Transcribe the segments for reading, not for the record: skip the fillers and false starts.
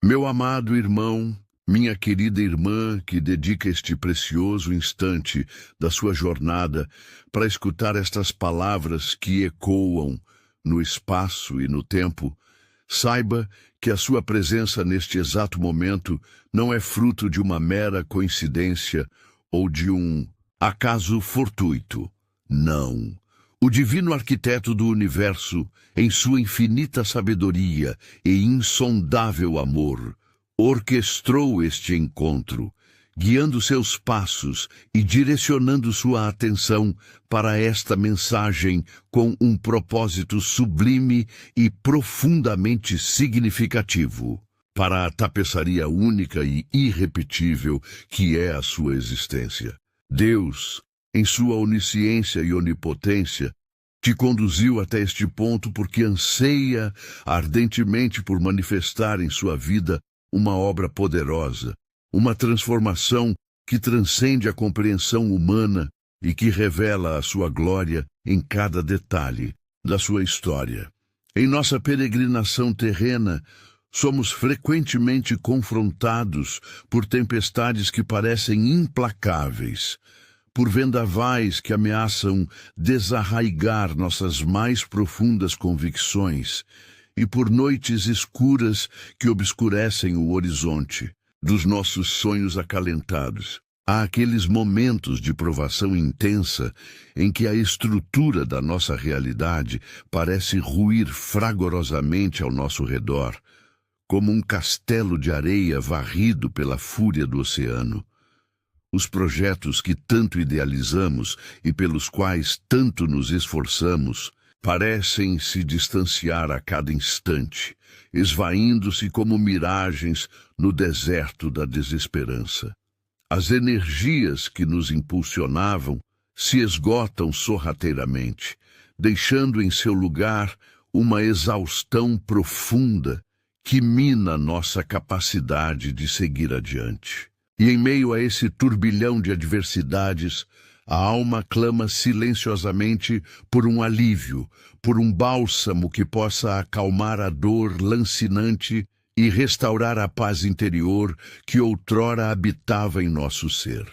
Meu amado irmão, minha querida irmã que dedica este precioso instante da sua jornada para escutar estas palavras que ecoam no espaço e no tempo, saiba que a sua presença neste exato momento não é fruto de uma mera coincidência ou de um acaso fortuito. Não. O divino arquiteto do universo, em sua infinita sabedoria e insondável amor, orquestrou este encontro, guiando seus passos e direcionando sua atenção para esta mensagem com um propósito sublime e profundamente significativo, para a tapeçaria única e irrepetível que é a sua existência. Deus, em sua onisciência e onipotência, te conduziu até este ponto porque anseia ardentemente por manifestar em sua vida uma obra poderosa, uma transformação que transcende a compreensão humana e que revela a sua glória em cada detalhe da sua história. Em nossa peregrinação terrena, somos frequentemente confrontados por tempestades que parecem implacáveis, por vendavais que ameaçam desarraigar nossas mais profundas convicções e por noites escuras que obscurecem o horizonte dos nossos sonhos acalentados. Há aqueles momentos de provação intensa em que a estrutura da nossa realidade parece ruir fragorosamente ao nosso redor, como um castelo de areia varrido pela fúria do oceano. Os projetos que tanto idealizamos e pelos quais tanto nos esforçamos parecem se distanciar a cada instante, esvaindo-se como miragens no deserto da desesperança. As energias que nos impulsionavam se esgotam sorrateiramente, deixando em seu lugar uma exaustão profunda que mina nossa capacidade de seguir adiante. E em meio a esse turbilhão de adversidades, a alma clama silenciosamente por um alívio, por um bálsamo que possa acalmar a dor lancinante e restaurar a paz interior que outrora habitava em nosso ser.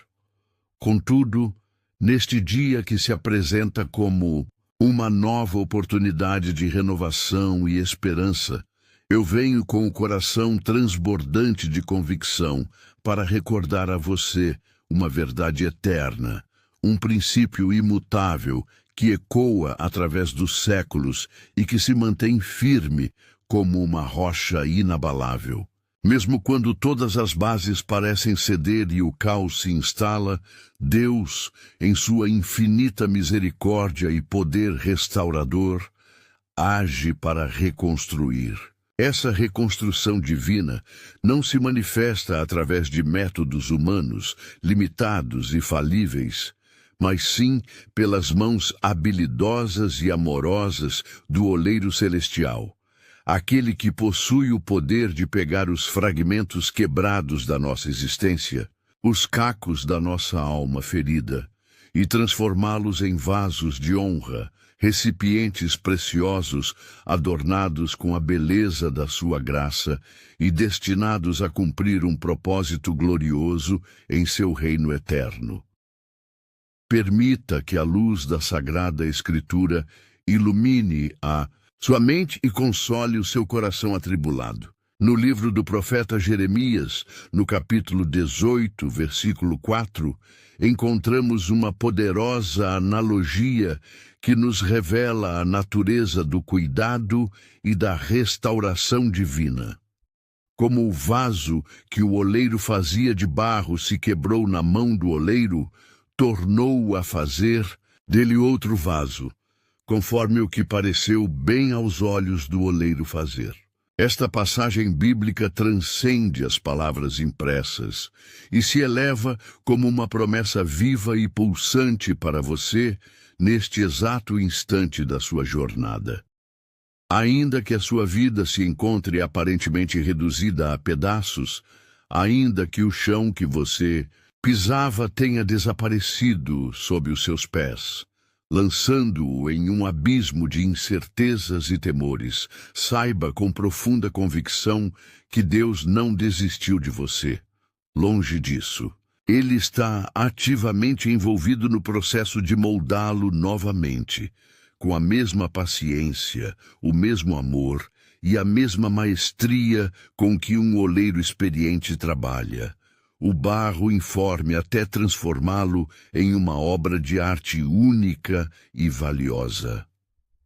Contudo, neste dia que se apresenta como uma nova oportunidade de renovação e esperança, eu venho com o coração transbordante de convicção para recordar a você uma verdade eterna, um princípio imutável que ecoa através dos séculos e que se mantém firme como uma rocha inabalável. Mesmo quando todas as bases parecem ceder e o caos se instala, Deus, em sua infinita misericórdia e poder restaurador, age para reconstruir. Essa reconstrução divina não se manifesta através de métodos humanos, limitados e falíveis, mas sim pelas mãos habilidosas e amorosas do oleiro celestial, aquele que possui o poder de pegar os fragmentos quebrados da nossa existência, os cacos da nossa alma ferida, e transformá-los em vasos de honra, recipientes preciosos, adornados com a beleza da sua graça e destinados a cumprir um propósito glorioso em seu reino eterno. Permita que a luz da Sagrada Escritura ilumine a sua mente e console o seu coração atribulado. No livro do profeta Jeremias, no capítulo 18, versículo 4, encontramos uma poderosa analogia que nos revela a natureza do cuidado e da restauração divina. Como o vaso que o oleiro fazia de barro se quebrou na mão do oleiro, tornou-o a fazer dele outro vaso, conforme o que pareceu bem aos olhos do oleiro fazer. Esta passagem bíblica transcende as palavras impressas e se eleva como uma promessa viva e pulsante para você neste exato instante da sua jornada. Ainda que a sua vida se encontre aparentemente reduzida a pedaços, ainda que o chão que você pisava tenha desaparecido sob os seus pés, lançando-o em um abismo de incertezas e temores. Saiba com profunda convicção que Deus não desistiu de você. Longe disso. Ele está ativamente envolvido no processo de moldá-lo novamente, com a mesma paciência, o mesmo amor e a mesma maestria com que um oleiro experiente trabalha. O barro informe até transformá-lo em uma obra de arte única e valiosa.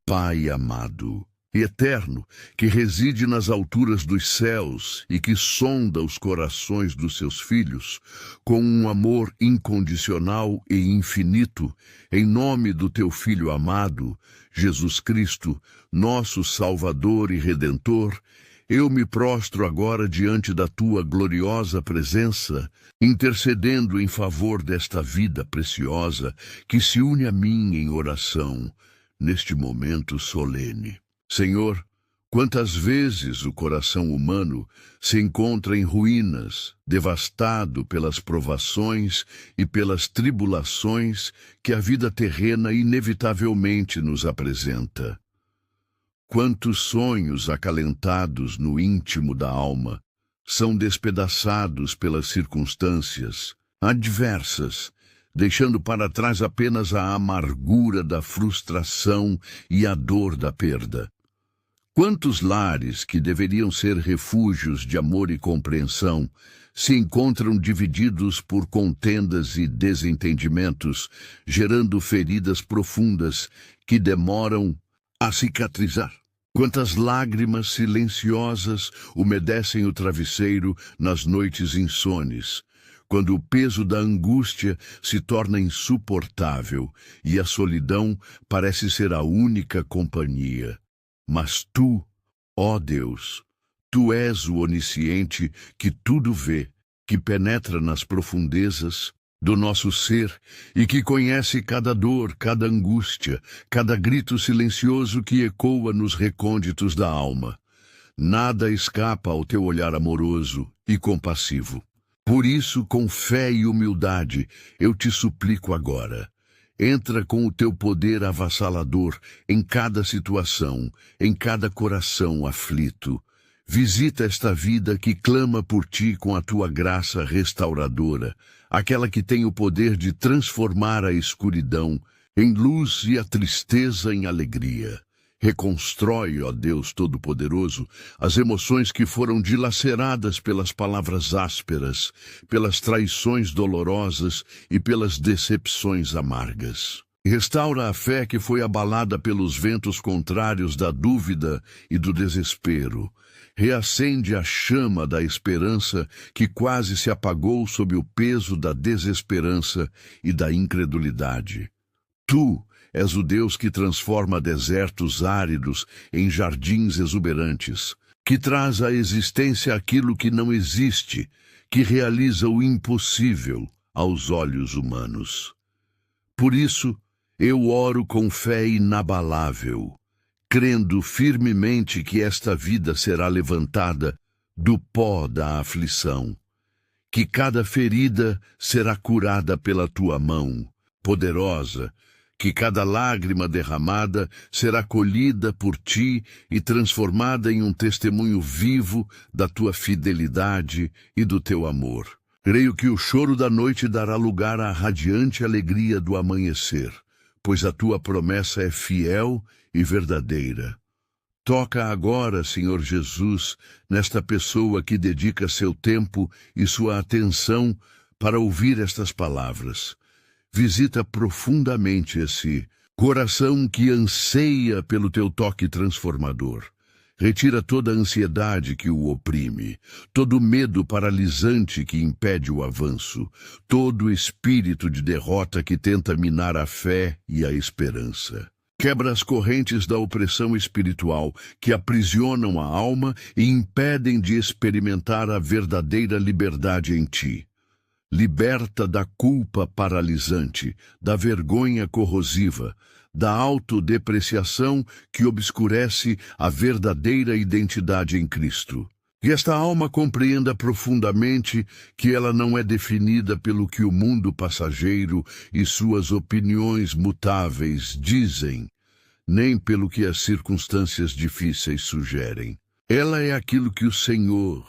Pai amado e eterno, que reside nas alturas dos céus e que sonda os corações dos seus filhos, com um amor incondicional e infinito, em nome do teu Filho amado, Jesus Cristo, nosso Salvador e Redentor, eu me prostro agora diante da tua gloriosa presença, intercedendo em favor desta vida preciosa que se une a mim em oração, neste momento solene. Senhor, quantas vezes o coração humano se encontra em ruínas, devastado pelas provações e pelas tribulações que a vida terrena inevitavelmente nos apresenta. Quantos sonhos acalentados no íntimo da alma são despedaçados pelas circunstâncias adversas, deixando para trás apenas a amargura da frustração e a dor da perda. Quantos lares que deveriam ser refúgios de amor e compreensão se encontram divididos por contendas e desentendimentos, gerando feridas profundas que demoram a cicatrizar? Quantas lágrimas silenciosas umedecem o travesseiro nas noites insones, quando o peso da angústia se torna insuportável e a solidão parece ser a única companhia. Mas tu, ó Deus, tu és o onisciente que tudo vê, que penetra nas profundezas do nosso ser e que conhece cada dor, cada angústia, cada grito silencioso que ecoa nos recônditos da alma. Nada escapa ao teu olhar amoroso e compassivo. Por isso, com fé e humildade, eu te suplico agora. Entra com o teu poder avassalador em cada situação, em cada coração aflito. Visita esta vida que clama por ti com a tua graça restauradora, aquela que tem o poder de transformar a escuridão em luz e a tristeza em alegria. Reconstrói, ó Deus Todo-Poderoso, as emoções que foram dilaceradas pelas palavras ásperas, pelas traições dolorosas e pelas decepções amargas. Restaura a fé que foi abalada pelos ventos contrários da dúvida e do desespero. Reacende a chama da esperança que quase se apagou sob o peso da desesperança e da incredulidade. Tu és o Deus que transforma desertos áridos em jardins exuberantes, que traz à existência aquilo que não existe, que realiza o impossível aos olhos humanos. Por isso, eu oro com fé inabalável, crendo firmemente que esta vida será levantada do pó da aflição, que cada ferida será curada pela tua mão poderosa, que cada lágrima derramada será colhida por ti e transformada em um testemunho vivo da tua fidelidade e do teu amor. Creio que o choro da noite dará lugar à radiante alegria do amanhecer, pois a tua promessa é fiel e verdadeira. Toca agora, Senhor Jesus, nesta pessoa que dedica seu tempo e sua atenção para ouvir estas palavras. Visita profundamente esse coração que anseia pelo teu toque transformador. Retira toda a ansiedade que o oprime, todo o medo paralisante que impede o avanço, todo o espírito de derrota que tenta minar a fé e a esperança. Quebra as correntes da opressão espiritual que aprisionam a alma e impedem de experimentar a verdadeira liberdade em ti. Liberta da culpa paralisante, da vergonha corrosiva, da autodepreciação que obscurece a verdadeira identidade em Cristo. Que esta alma compreenda profundamente que ela não é definida pelo que o mundo passageiro e suas opiniões mutáveis dizem, nem pelo que as circunstâncias difíceis sugerem. Ela é aquilo que o Senhor,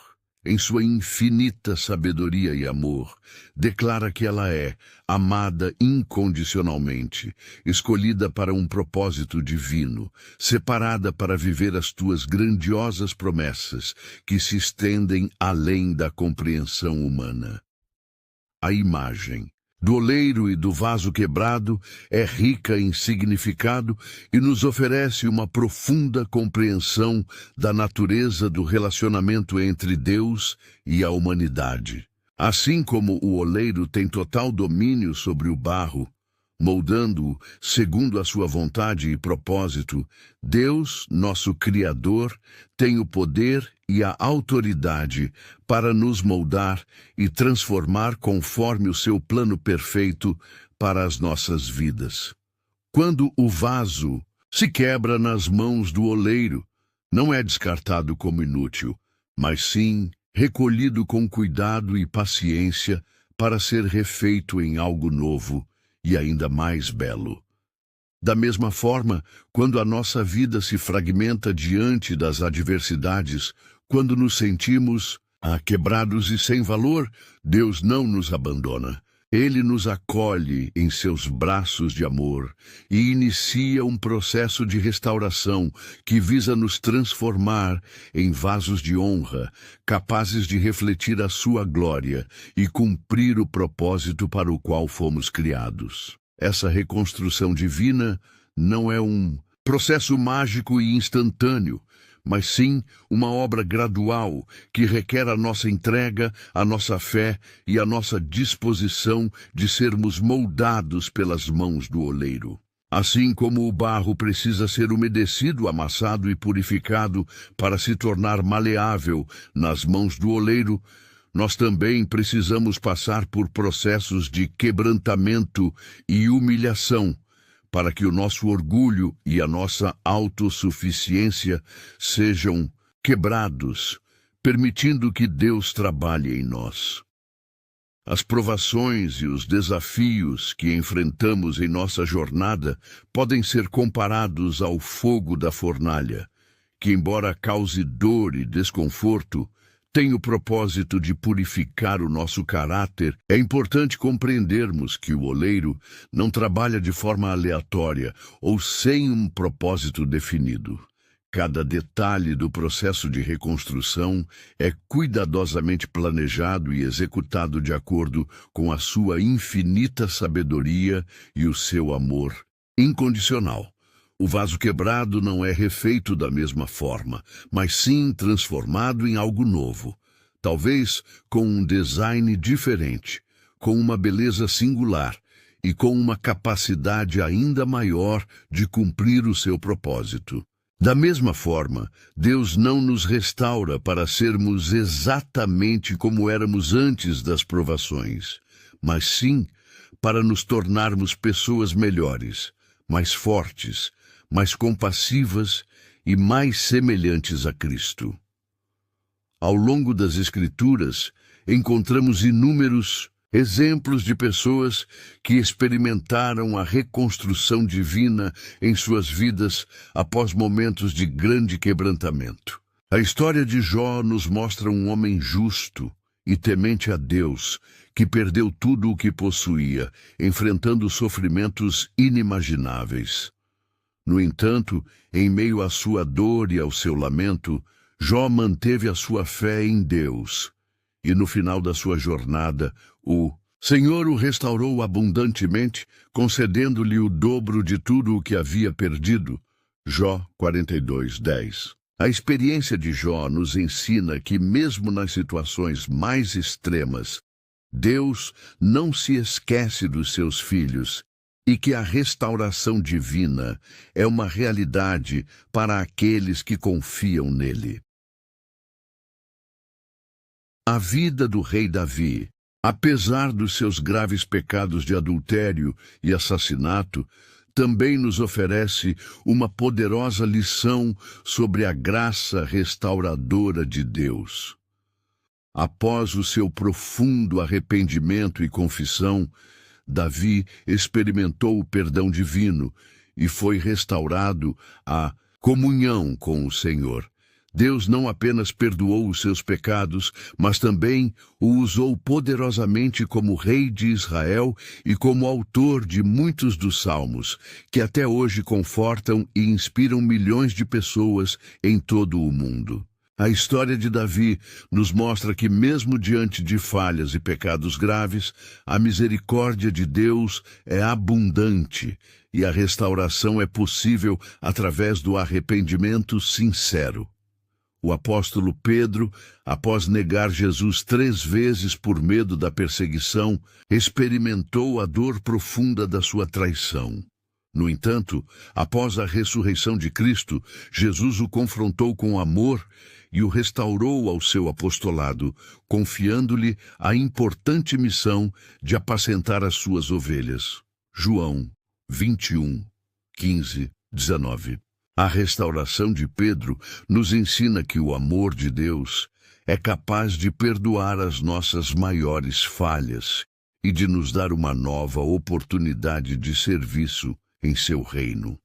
em sua infinita sabedoria e amor, declara que ela é, amada incondicionalmente, escolhida para um propósito divino, separada para viver as tuas grandiosas promessas, que se estendem além da compreensão humana. A imagem do oleiro e do vaso quebrado é rica em significado e nos oferece uma profunda compreensão da natureza do relacionamento entre Deus e a humanidade. Assim como o oleiro tem total domínio sobre o barro, moldando-o segundo a sua vontade e propósito, Deus, nosso Criador, tem o poder e a autoridade para nos moldar e transformar conforme o seu plano perfeito para as nossas vidas. Quando o vaso se quebra nas mãos do oleiro, não é descartado como inútil, mas sim recolhido com cuidado e paciência para ser refeito em algo novo e ainda mais belo. Da mesma forma, quando a nossa vida se fragmenta diante das adversidades, quando nos sentimos quebrados e sem valor, Deus não nos abandona. Ele nos acolhe em seus braços de amor e inicia um processo de restauração que visa nos transformar em vasos de honra, capazes de refletir a sua glória e cumprir o propósito para o qual fomos criados. Essa reconstrução divina não é um processo mágico e instantâneo, mas sim uma obra gradual que requer a nossa entrega, a nossa fé e a nossa disposição de sermos moldados pelas mãos do oleiro. Assim como o barro precisa ser umedecido, amassado e purificado para se tornar maleável nas mãos do oleiro, nós também precisamos passar por processos de quebrantamento e humilhação, para que o nosso orgulho e a nossa autossuficiência sejam quebrados, permitindo que Deus trabalhe em nós. As provações e os desafios que enfrentamos em nossa jornada podem ser comparados ao fogo da fornalha, que, embora cause dor e desconforto, tem o propósito de purificar o nosso caráter. É importante compreendermos que o oleiro não trabalha de forma aleatória ou sem um propósito definido. Cada detalhe do processo de reconstrução é cuidadosamente planejado e executado de acordo com a sua infinita sabedoria e o seu amor incondicional. O vaso quebrado não é refeito da mesma forma, mas sim transformado em algo novo, talvez com um design diferente, com uma beleza singular e com uma capacidade ainda maior de cumprir o seu propósito. Da mesma forma, Deus não nos restaura para sermos exatamente como éramos antes das provações, mas sim para nos tornarmos pessoas melhores, mais fortes, mais compassivas e mais semelhantes a Cristo. Ao longo das Escrituras, encontramos inúmeros exemplos de pessoas que experimentaram a reconstrução divina em suas vidas após momentos de grande quebrantamento. A história de Jó nos mostra um homem justo e temente a Deus, que perdeu tudo o que possuía, enfrentando sofrimentos inimagináveis. No entanto, em meio à sua dor e ao seu lamento, Jó manteve a sua fé em Deus. E no final da sua jornada, o Senhor o restaurou abundantemente, concedendo-lhe o dobro de tudo o que havia perdido. Jó 42:10. A experiência de Jó nos ensina que, mesmo nas situações mais extremas, Deus não se esquece dos seus filhos e que a restauração divina é uma realidade para aqueles que confiam nele. A vida do rei Davi, apesar dos seus graves pecados de adultério e assassinato, também nos oferece uma poderosa lição sobre a graça restauradora de Deus. Após o seu profundo arrependimento e confissão, Davi experimentou o perdão divino e foi restaurado à comunhão com o Senhor. Deus não apenas perdoou os seus pecados, mas também o usou poderosamente como rei de Israel e como autor de muitos dos salmos, que até hoje confortam e inspiram milhões de pessoas em todo o mundo. A história de Davi nos mostra que, mesmo diante de falhas e pecados graves, a misericórdia de Deus é abundante e a restauração é possível através do arrependimento sincero. O apóstolo Pedro, após negar Jesus 3 vezes por medo da perseguição, experimentou a dor profunda da sua traição. No entanto, após a ressurreição de Cristo, Jesus o confrontou com amor e o restaurou ao seu apostolado, confiando-lhe a importante missão de apacentar as suas ovelhas. João 21, 15, 19. A restauração de Pedro nos ensina que o amor de Deus é capaz de perdoar as nossas maiores falhas e de nos dar uma nova oportunidade de serviço em seu reino.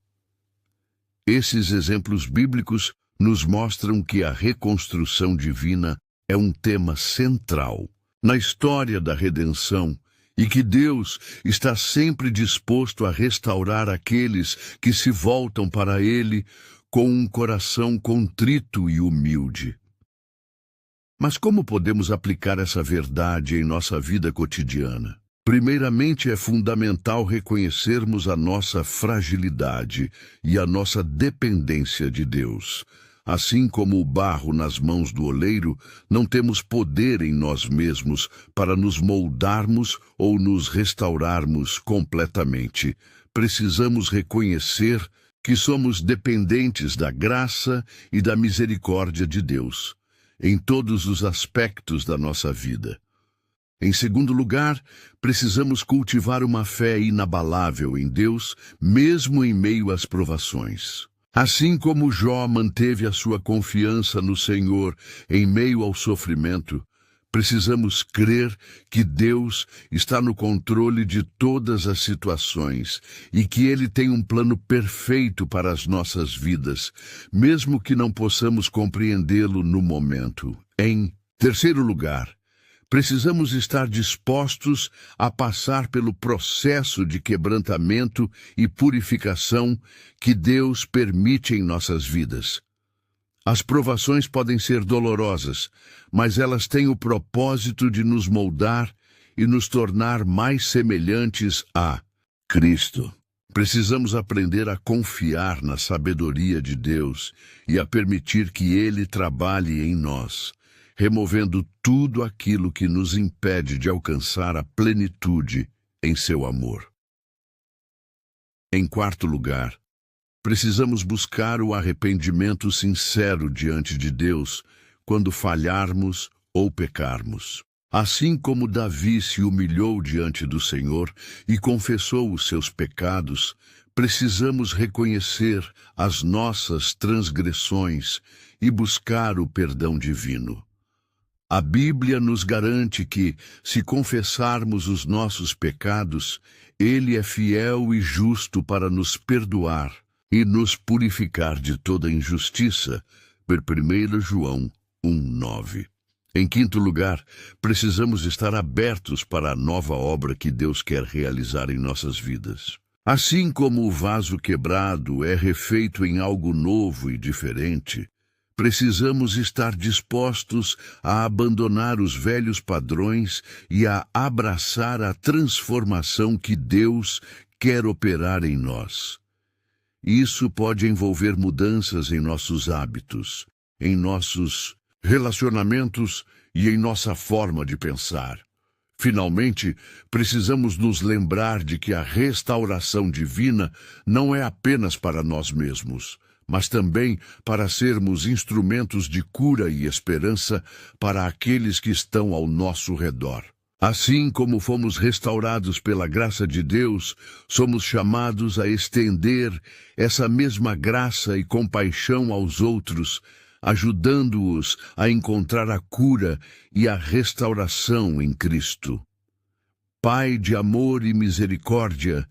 Esses exemplos bíblicos nos mostram que a reconstrução divina é um tema central na história da redenção e que Deus está sempre disposto a restaurar aqueles que se voltam para Ele com um coração contrito e humilde. Mas como podemos aplicar essa verdade em nossa vida cotidiana? Primeiramente, é fundamental reconhecermos a nossa fragilidade e a nossa dependência de Deus. Assim como o barro nas mãos do oleiro, não temos poder em nós mesmos para nos moldarmos ou nos restaurarmos completamente. Precisamos reconhecer que somos dependentes da graça e da misericórdia de Deus, em todos os aspectos da nossa vida. Em segundo lugar, precisamos cultivar uma fé inabalável em Deus, mesmo em meio às provações. Assim como Jó manteve a sua confiança no Senhor em meio ao sofrimento, precisamos crer que Deus está no controle de todas as situações e que Ele tem um plano perfeito para as nossas vidas, mesmo que não possamos compreendê-lo no momento. Em terceiro lugar, precisamos estar dispostos a passar pelo processo de quebrantamento e purificação que Deus permite em nossas vidas. As provações podem ser dolorosas, mas elas têm o propósito de nos moldar e nos tornar mais semelhantes a Cristo. Precisamos aprender a confiar na sabedoria de Deus e a permitir que Ele trabalhe em nós, removendo tudo aquilo que nos impede de alcançar a plenitude em seu amor. Em quarto lugar, precisamos buscar o arrependimento sincero diante de Deus quando falharmos ou pecarmos. Assim como Davi se humilhou diante do Senhor e confessou os seus pecados, precisamos reconhecer as nossas transgressões e buscar o perdão divino. A Bíblia nos garante que, se confessarmos os nossos pecados, Ele é fiel e justo para nos perdoar e nos purificar de toda injustiça. 1 João 1:9. Em quinto lugar, precisamos estar abertos para a nova obra que Deus quer realizar em nossas vidas. Assim como o vaso quebrado é refeito em algo novo e diferente, precisamos estar dispostos a abandonar os velhos padrões e a abraçar a transformação que Deus quer operar em nós. Isso pode envolver mudanças em nossos hábitos, em nossos relacionamentos e em nossa forma de pensar. Finalmente, precisamos nos lembrar de que a restauração divina não é apenas para nós mesmos, mas também para sermos instrumentos de cura e esperança para aqueles que estão ao nosso redor. Assim como fomos restaurados pela graça de Deus, somos chamados a estender essa mesma graça e compaixão aos outros, ajudando-os a encontrar a cura e a restauração em Cristo. Pai de amor e misericórdia,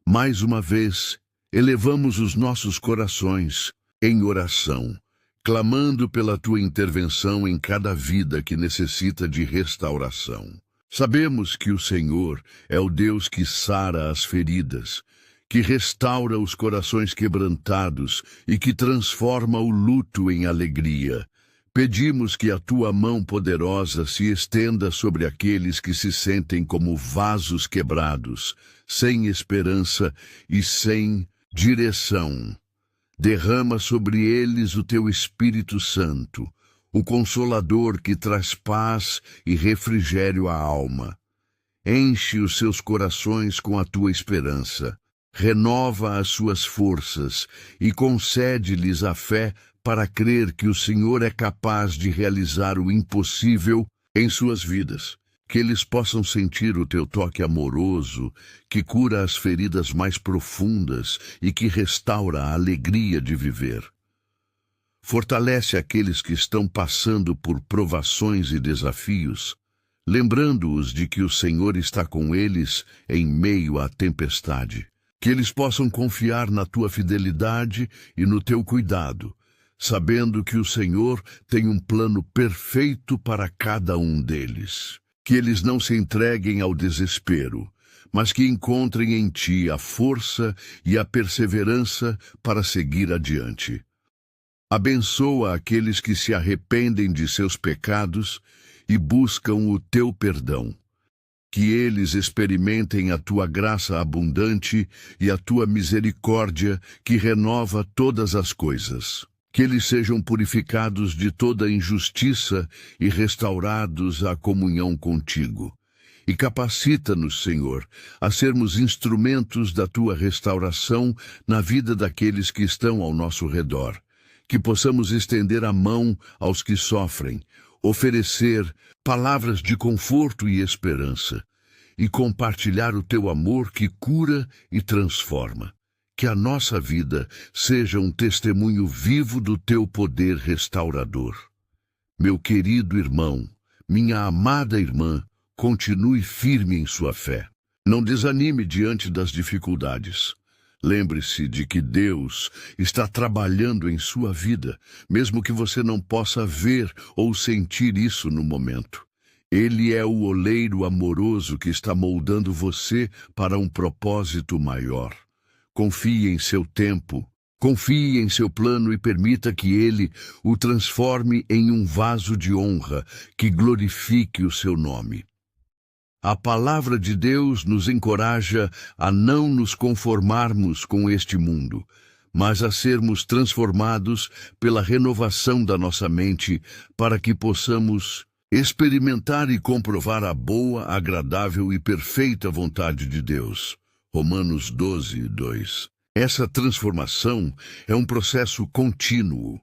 mais uma vez, elevamos os nossos corações em oração, clamando pela Tua intervenção em cada vida que necessita de restauração. Sabemos que o Senhor é o Deus que sara as feridas, que restaura os corações quebrantados e que transforma o luto em alegria. Pedimos que a Tua mão poderosa se estenda sobre aqueles que se sentem como vasos quebrados, sem esperança e sem direção. Derrama sobre eles o Teu Espírito Santo, o Consolador que traz paz e refrigério à alma. Enche os seus corações com a Tua esperança, renova as suas forças e concede-lhes a fé para crer que o Senhor é capaz de realizar o impossível em suas vidas. Que eles possam sentir o Teu toque amoroso, que cura as feridas mais profundas e que restaura a alegria de viver. Fortalece aqueles que estão passando por provações e desafios, lembrando-os de que o Senhor está com eles em meio à tempestade. Que eles possam confiar na Tua fidelidade e no Teu cuidado, sabendo que o Senhor tem um plano perfeito para cada um deles. Que eles não se entreguem ao desespero, mas que encontrem em Ti a força e a perseverança para seguir adiante. Abençoa aqueles que se arrependem de seus pecados e buscam o Teu perdão. Que eles experimentem a Tua graça abundante e a Tua misericórdia que renova todas as coisas. Que eles sejam purificados de toda injustiça e restaurados à comunhão contigo. E capacita-nos, Senhor, a sermos instrumentos da Tua restauração na vida daqueles que estão ao nosso redor. Que possamos estender a mão aos que sofrem, oferecer palavras de conforto e esperança, e compartilhar o Teu amor que cura e transforma. Que a nossa vida seja um testemunho vivo do Teu poder restaurador. Meu querido irmão, minha amada irmã, continue firme em sua fé. Não desanime diante das dificuldades. Lembre-se de que Deus está trabalhando em sua vida, mesmo que você não possa ver ou sentir isso no momento. Ele é o oleiro amoroso que está moldando você para um propósito maior. Confie em seu tempo, confie em seu plano e permita que Ele o transforme em um vaso de honra que glorifique o seu nome. A palavra de Deus nos encoraja a não nos conformarmos com este mundo, mas a sermos transformados pela renovação da nossa mente para que possamos experimentar e comprovar a boa, agradável e perfeita vontade de Deus. Romanos 12, 2. Essa transformação é um processo contínuo,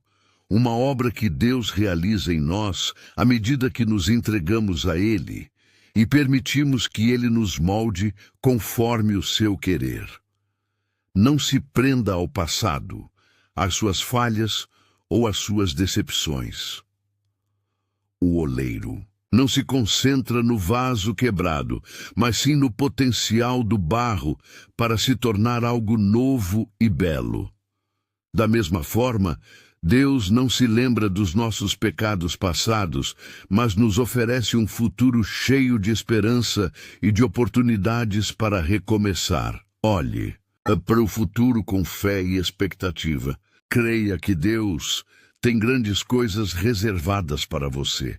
uma obra que Deus realiza em nós à medida que nos entregamos a Ele e permitimos que Ele nos molde conforme o seu querer. Não se prenda ao passado, às suas falhas ou às suas decepções. O oleiro não se concentra no vaso quebrado, mas sim no potencial do barro para se tornar algo novo e belo. Da mesma forma, Deus não se lembra dos nossos pecados passados, mas nos oferece um futuro cheio de esperança e de oportunidades para recomeçar. Olhe para o futuro com fé e expectativa. Creia que Deus tem grandes coisas reservadas para você.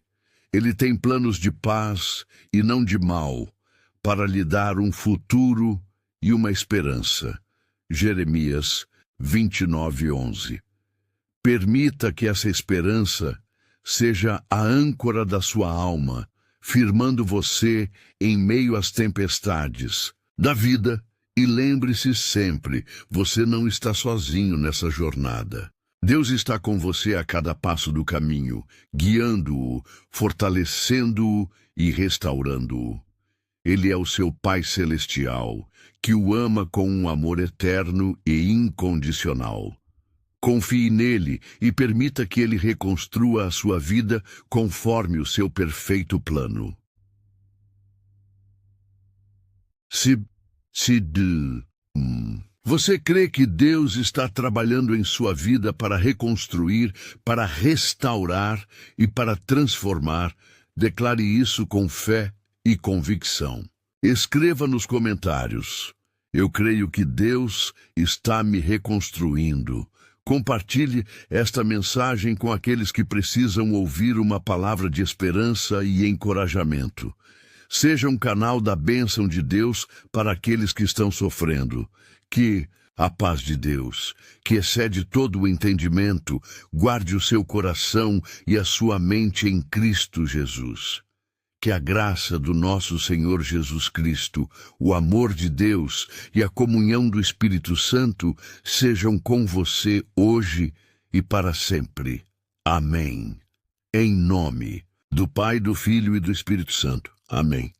Ele tem planos de paz e não de mal, para lhe dar um futuro e uma esperança. Jeremias 29:11. Permita que essa esperança seja a âncora da sua alma, firmando você em meio às tempestades da vida, e lembre-se sempre, você não está sozinho nessa jornada. Deus está com você a cada passo do caminho, guiando-o, fortalecendo-o e restaurando-o. Ele é o seu Pai Celestial, que o ama com um amor eterno e incondicional. Confie nele e permita que ele reconstrua a sua vida conforme o seu perfeito plano. Você crê que Deus está trabalhando em sua vida para reconstruir, para restaurar e para transformar? Declare isso com fé e convicção. Escreva nos comentários: eu creio que Deus está me reconstruindo. Compartilhe esta mensagem com aqueles que precisam ouvir uma palavra de esperança e encorajamento. Seja um canal da bênção de Deus para aqueles que estão sofrendo. Que a paz de Deus, que excede todo o entendimento, guarde o seu coração e a sua mente em Cristo Jesus. Que a graça do nosso Senhor Jesus Cristo, o amor de Deus e a comunhão do Espírito Santo sejam com você hoje e para sempre. Amém. Em nome do Pai, do Filho e do Espírito Santo. Amém.